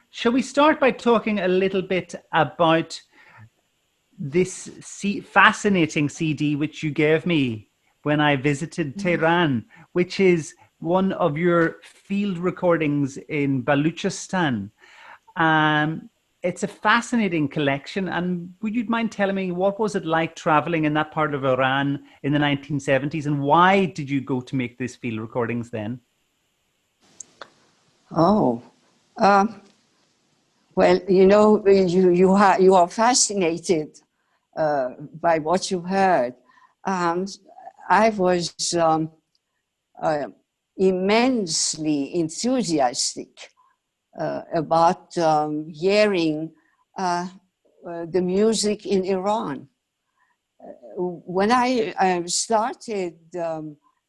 Shall we start by talking a little bit about this fascinating CD which you gave me when I visited Tehran, which is one of your field recordings in Baluchistan. It's a fascinating collection. And would you mind telling me what was it like traveling in that part of Iran in the 1970s, and why did you go to make these field recordings then? Oh, well, you know, you are fascinated by what you heard. I was immensely enthusiastic about hearing the music in Iran. When I started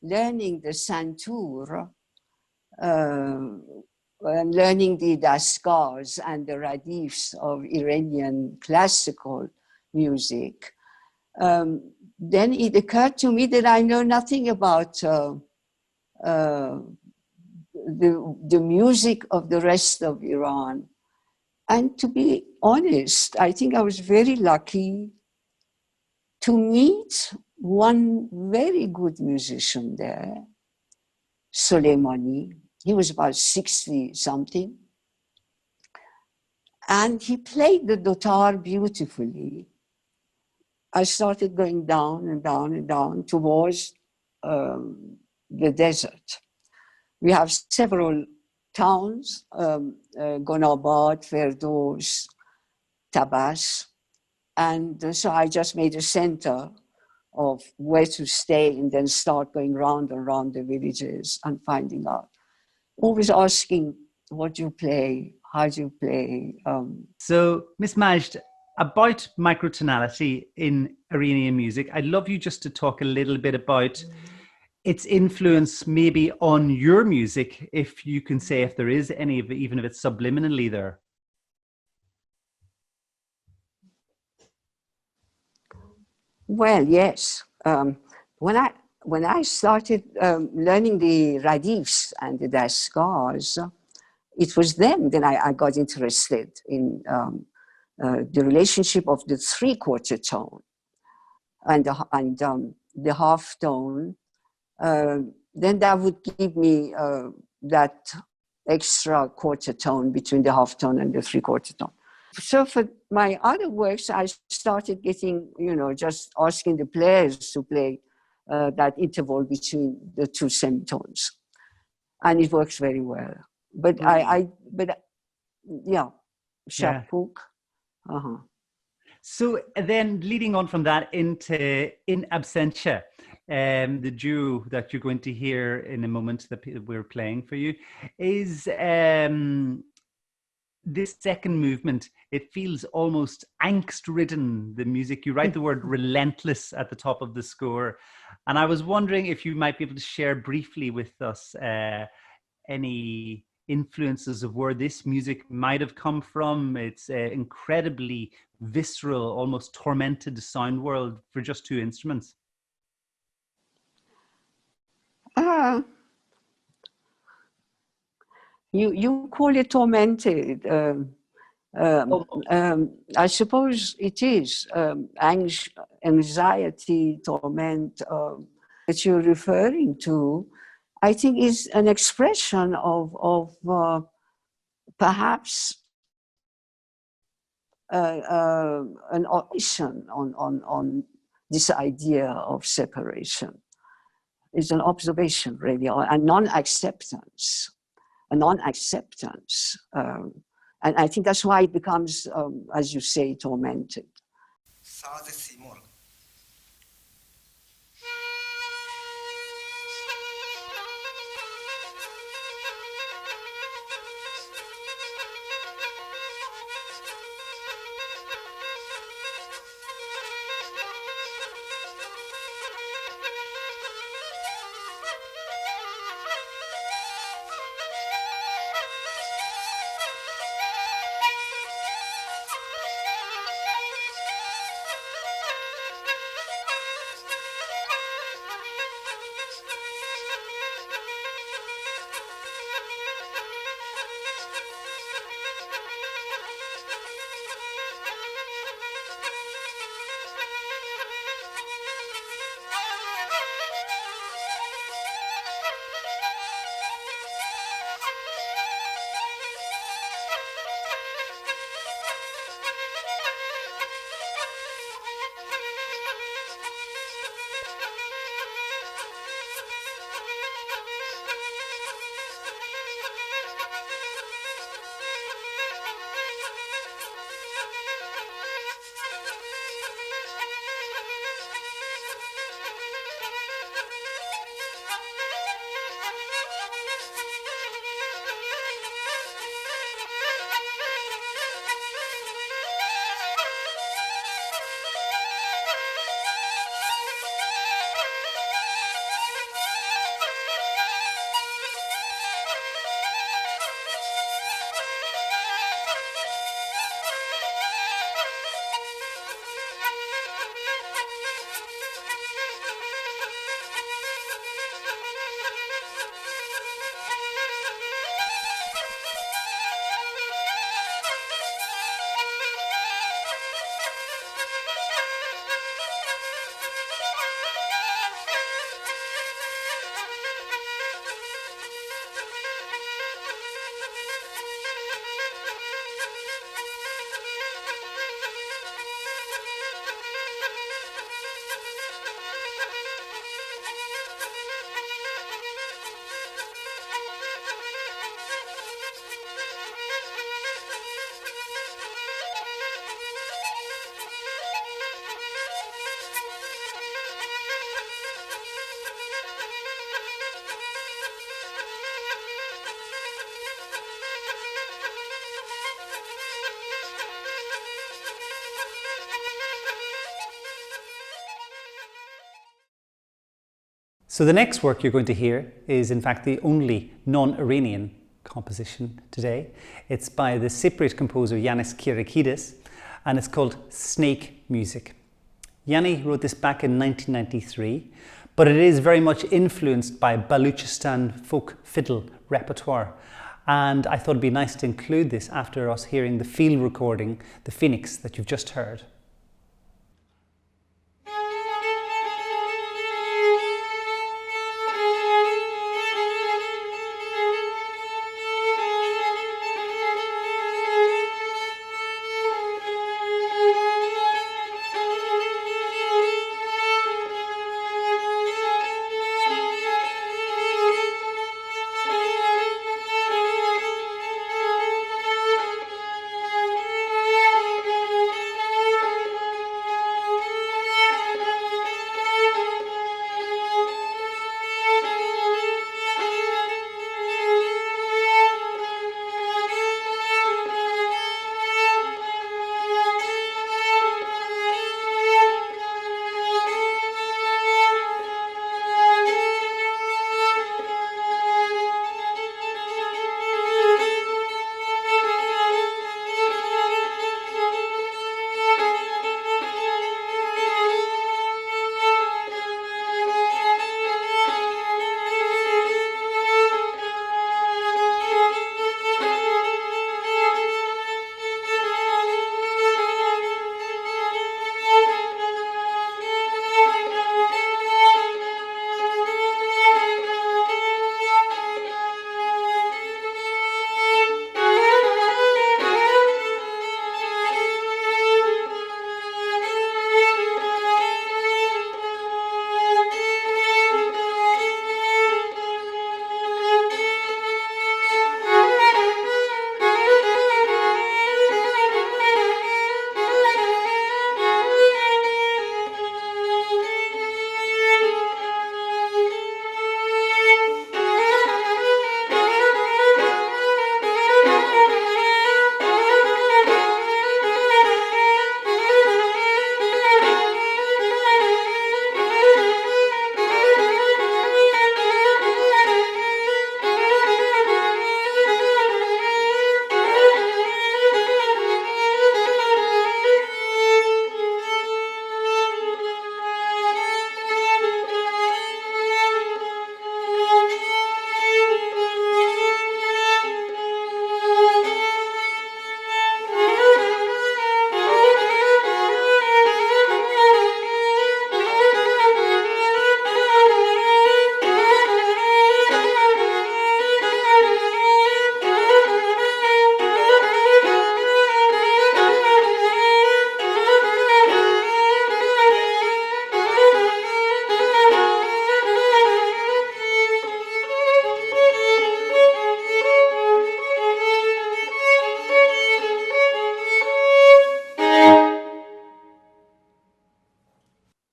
learning the santur, and learning the dasgahs and the radifs of Iranian classical music, then it occurred to me that I know nothing about the music of the rest of Iran. And to be honest, I think I was very lucky to meet one very good musician there, Soleimani. He was about 60 something. And he played the dotar beautifully. I started going down and down and down towards the desert. We have several towns, Gonabad, Ferdows, Tabas. And so I just made a center of where to stay and then start going round and round the villages and finding out. Always asking, what do you play? How do you play? So, Miss Majd, about microtonality in Iranian music, I'd love you just to talk a little bit about its influence maybe on your music, if you can say if there is any, even if it's subliminally there. Well, yes. When I started learning the radifs and the dasgahs, it was then that I got interested in the relationship of the three-quarter tone and the half tone. Then that would give me that extra quarter tone between the half tone and the three-quarter tone. So for my other works, I started getting, just asking the players to play that interval between the two semitones. And it works very well. But yeah, Shapuk. Uh-huh. So then leading on from that into In Absentia, the duo that you're going to hear in a moment that we're playing for you, is this second movement. It feels almost angst-ridden, the music. You write the word relentless at the top of the score. And I was wondering if you might be able to share briefly with us any influences of where this music might have come from. It's incredibly visceral, almost tormented sound world for just two instruments. You call it tormented. I suppose it is anxiety, torment that you're referring to. I think is an expression of perhaps an obsession on this idea of separation. It's an observation, really, and non-acceptance. A non-acceptance. And I think that's why it becomes, as you say, tormented. So the next work you're going to hear is in fact the only non-Iranian composition today. It's by the Cypriot composer Yanis Kyriakidis and it's called Snake Music. Yanni wrote this back in 1993, but it is very much influenced by Baluchistan folk fiddle repertoire. And I thought it'd be nice to include this after us hearing the field recording, the Phoenix, that you've just heard.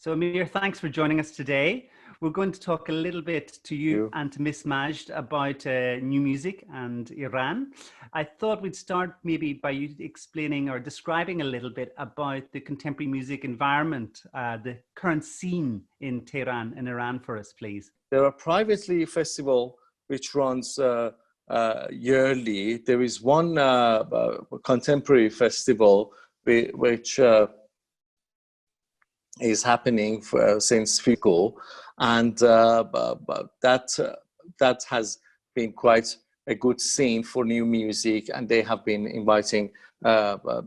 So Amir, thanks for joining us today. We're going to talk a little bit to you and to Miss Majd about new music and Iran. I thought we'd start maybe by you explaining or describing a little bit about the contemporary music environment, the current scene in Tehran in Iran for us, please. There are privately festival which runs yearly. There is one contemporary festival which is happening since FICO, and that has been quite a good scene for new music, and they have been inviting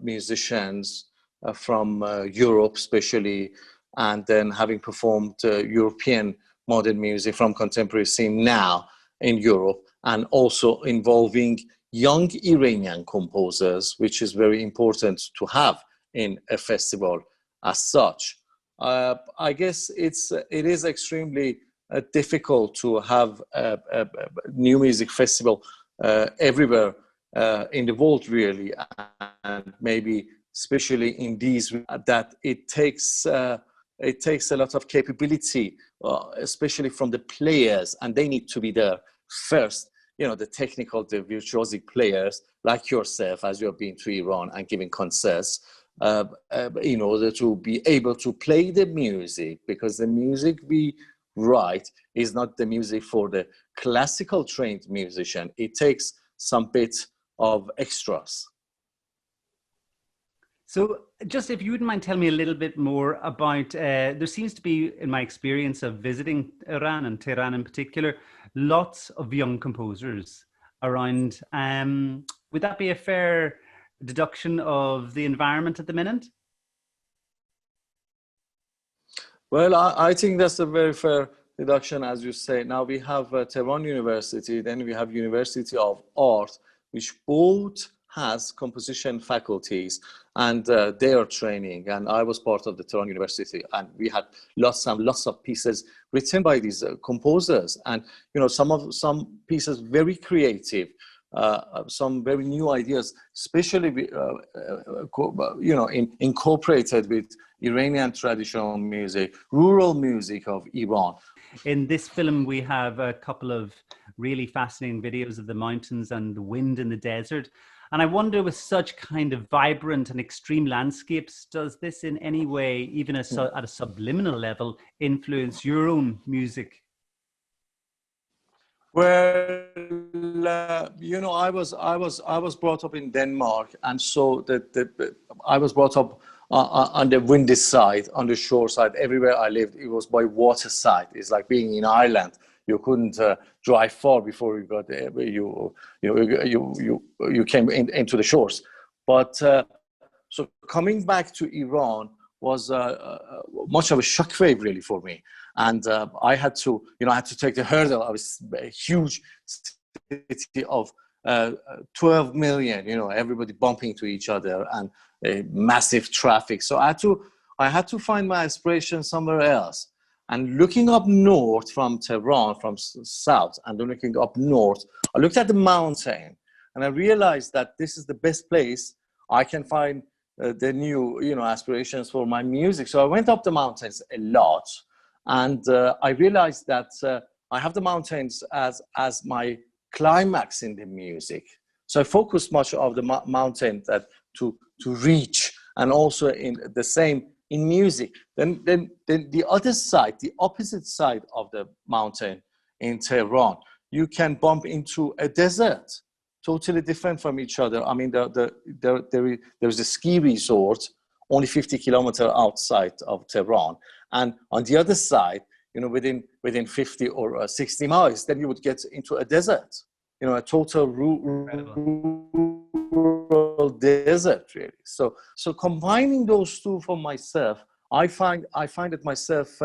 musicians from Europe especially, and then having performed European modern music from contemporary scene now in Europe, and also involving young Iranian composers, which is very important to have in a festival as such. I guess it is extremely difficult to have a new music festival everywhere in the world, really, and maybe especially in these that it takes a lot of capability, especially from the players, and they need to be there first. You know, the technical, the virtuosic players like yourself, as you have been to Iran and giving concerts, in order to be able to play the music, because the music we write is not the music for the classical trained musician. It takes some bit of extras. So just if you wouldn't mind telling me a little bit more about, there seems to be, in my experience of visiting Iran and Tehran in particular, lots of young composers around. Would that be a fair deduction of the environment at the minute? Well, I think that's a very fair deduction, as you say. Now we have Tehran University, then we have University of Art, which both has composition faculties, and they are training. And I was part of the Tehran University, and we had lots of pieces written by these composers, and you know, some pieces very creative. Some very new ideas, especially you know, incorporated with Iranian traditional music, rural music of Iran. In this film, we have a couple of really fascinating videos of the mountains and the wind in the desert. And I wonder, with such kind of vibrant and extreme landscapes, does this in any way, even at a subliminal level, influence your own music? Well, you know, I was brought up in Denmark, and so I was brought up on the windy side, on the shore side. Everywhere I lived, it was by water side. It's like being in Ireland. You couldn't drive far before you got there. You came into the shores. But so coming back to Iran was much of a shockwave, really, for me. And I had to take the hurdle of a huge city of 12 million, you know, everybody bumping to each other, and massive traffic. So I had to find my inspiration somewhere else. And looking up north from Tehran, from south, and then looking up north, I looked at the mountain, and I realized that this is the best place I can find the new, you know, aspirations for my music. So I went up the mountains a lot, and I realized that I have the mountains as my climax in the music. So I focused much of the mountain that to reach, and also in the same in music. Then the other side, the opposite side of the mountain in Tehran, you can bump into a desert, totally different from each other. I mean, there's a ski resort only 50 kilometers outside of Tehran, and on the other side, you know, within 50 or 60 miles, then you would get into a desert. You know, a total rural desert, really. So combining those two for myself, I find it myself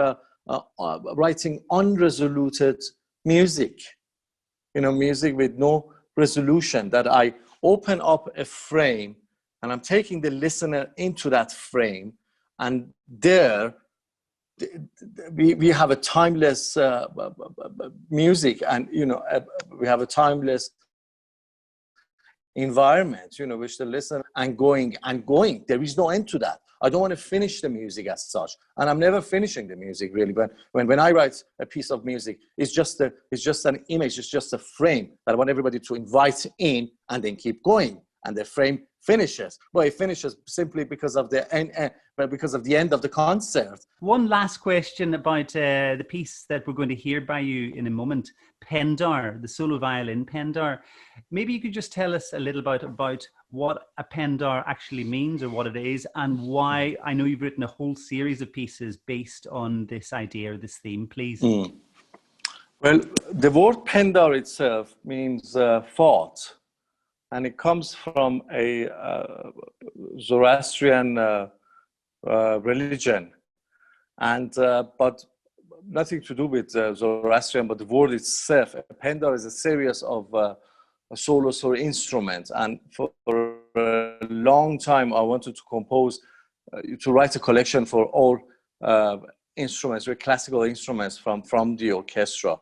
writing unresoluted music. You know, music with no resolution, that I open up a frame and I'm taking the listener into that frame, and there we have a timeless music, and you know, we have a timeless environment, you know, which the listener and going. There is no end to that. I don't want to finish the music as such, and I'm never finishing the music really. When I write a piece of music, it's just an image, it's just a frame that I want everybody to invite in, and then keep going, and the frame finishes. Well, it finishes simply because of the end of the concert. One last question about the piece that we're going to hear by you in a moment, Pendar, the solo violin Pendar. Maybe you could just tell us a little about what a Pendar actually means, or what it is, and why. I know you've written a whole series of pieces based on this idea or this theme, please. Well, the word Pendar itself means thought, and it comes from a Zoroastrian religion, and but nothing to do with Zoroastrian, but the word itself. A Pendar is a series of solos or instruments, and for a long time I wanted to compose, to write a collection for all instruments, very classical instruments from the orchestra,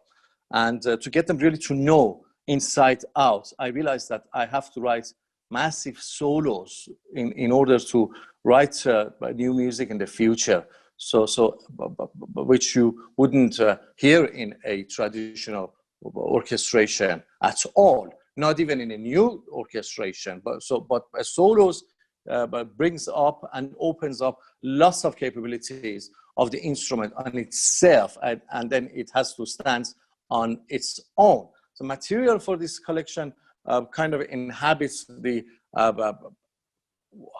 and to get them really to know inside out. I realized that I have to write massive solos in order to write new music in the future. So which you wouldn't hear in a traditional orchestration at all, not even in a new orchestration. But solos brings up and opens up lots of capabilities of the instrument on itself, and then it has to stand on its own. The material for this collection kind of inhabits the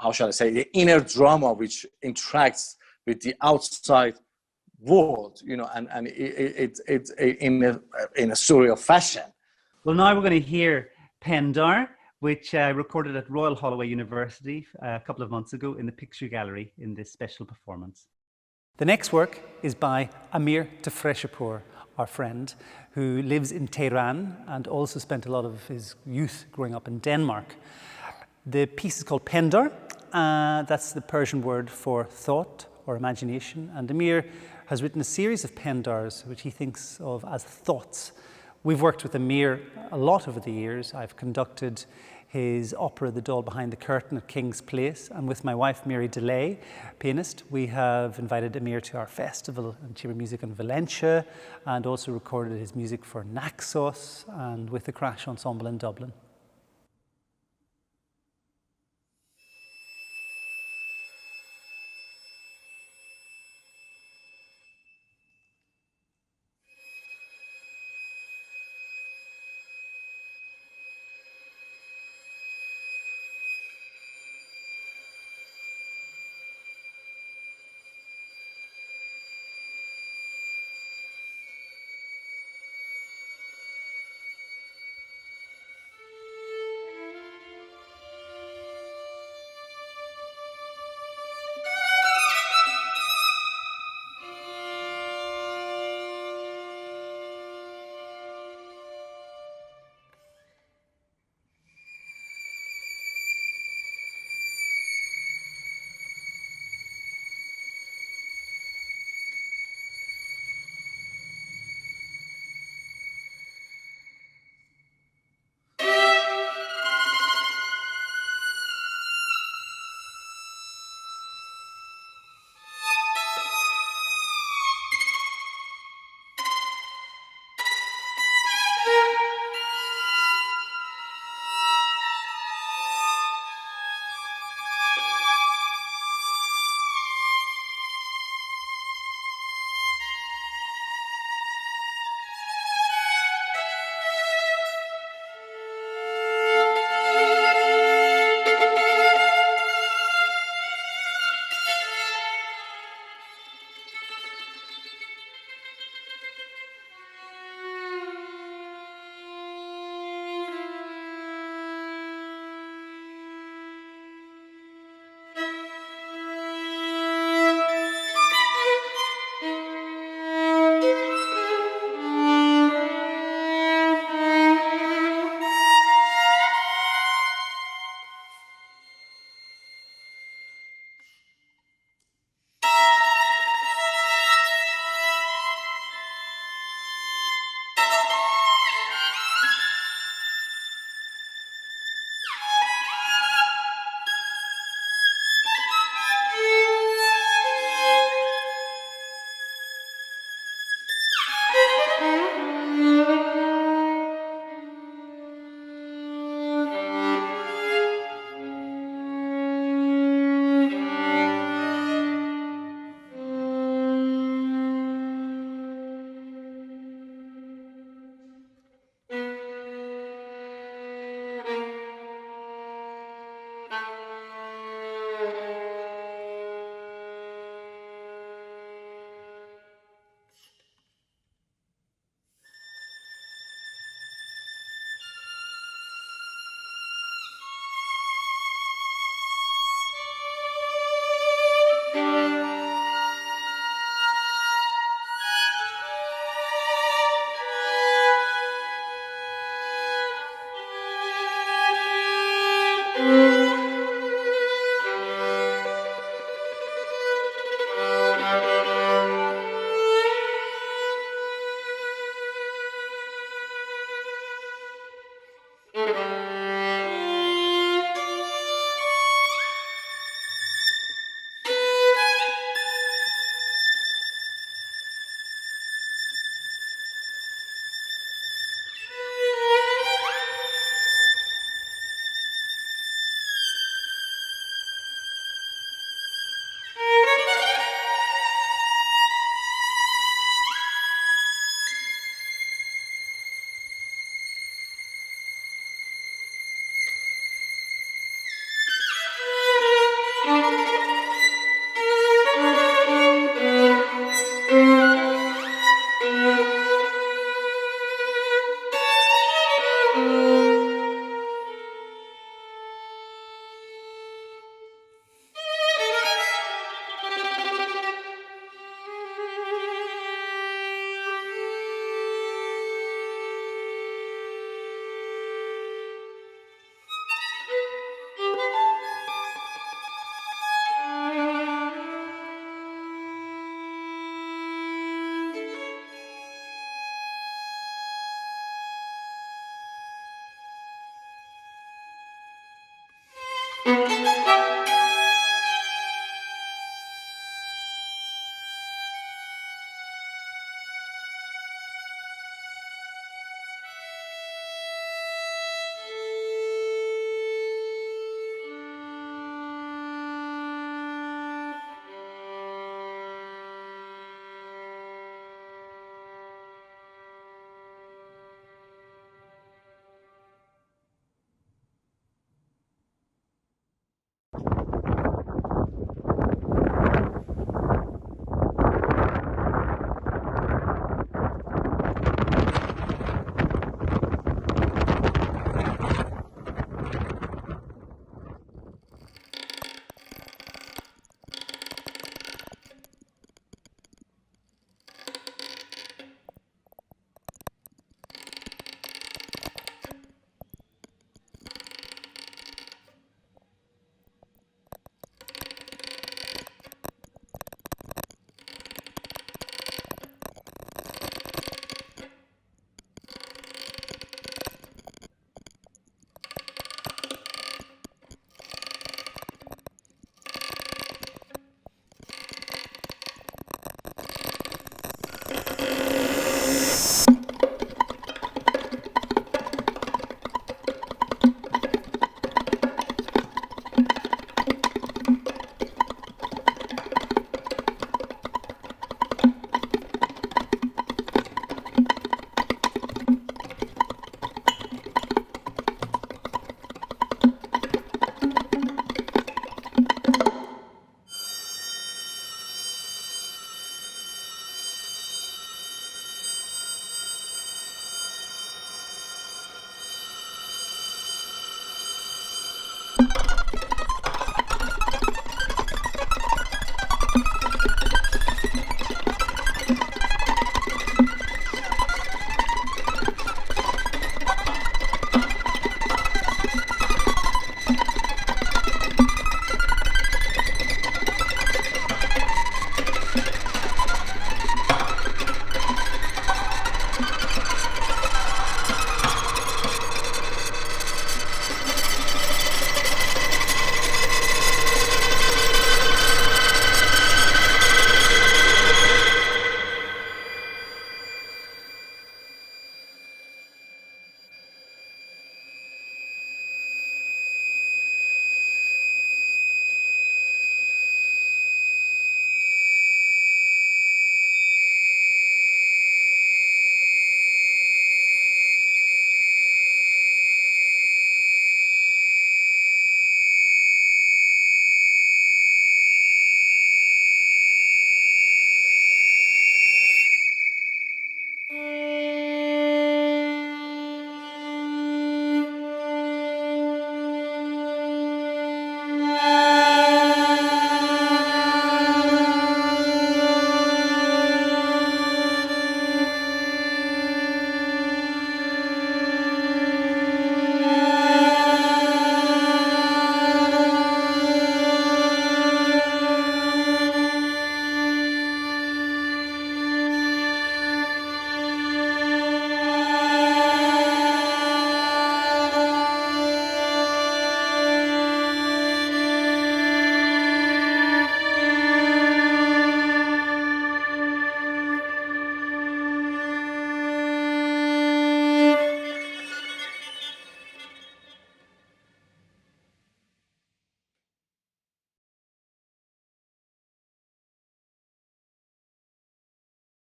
how shall I say, the inner drama which interacts with the outside world, and it's in a story of fashion. Well, now we're going to hear Pendar, which I recorded at Royal Holloway University a couple of months ago in the Picture Gallery in this special performance. The next work is by Amir Tefreshapur, our friend, who lives in Tehran and also spent a lot of his youth growing up in Denmark. The piece is called Pendar. That's the Persian word for thought or imagination. And Amir has written a series of Pendars, which he thinks of as thoughts. We've worked with Amir a lot over the years. I've conducted his opera, The Doll Behind the Curtain, at King's Place. And with my wife, Mary DeLay, pianist, we have invited Amir to our festival and chamber music in Valencia, and also recorded his music for Naxos and with the Crash Ensemble in Dublin. you.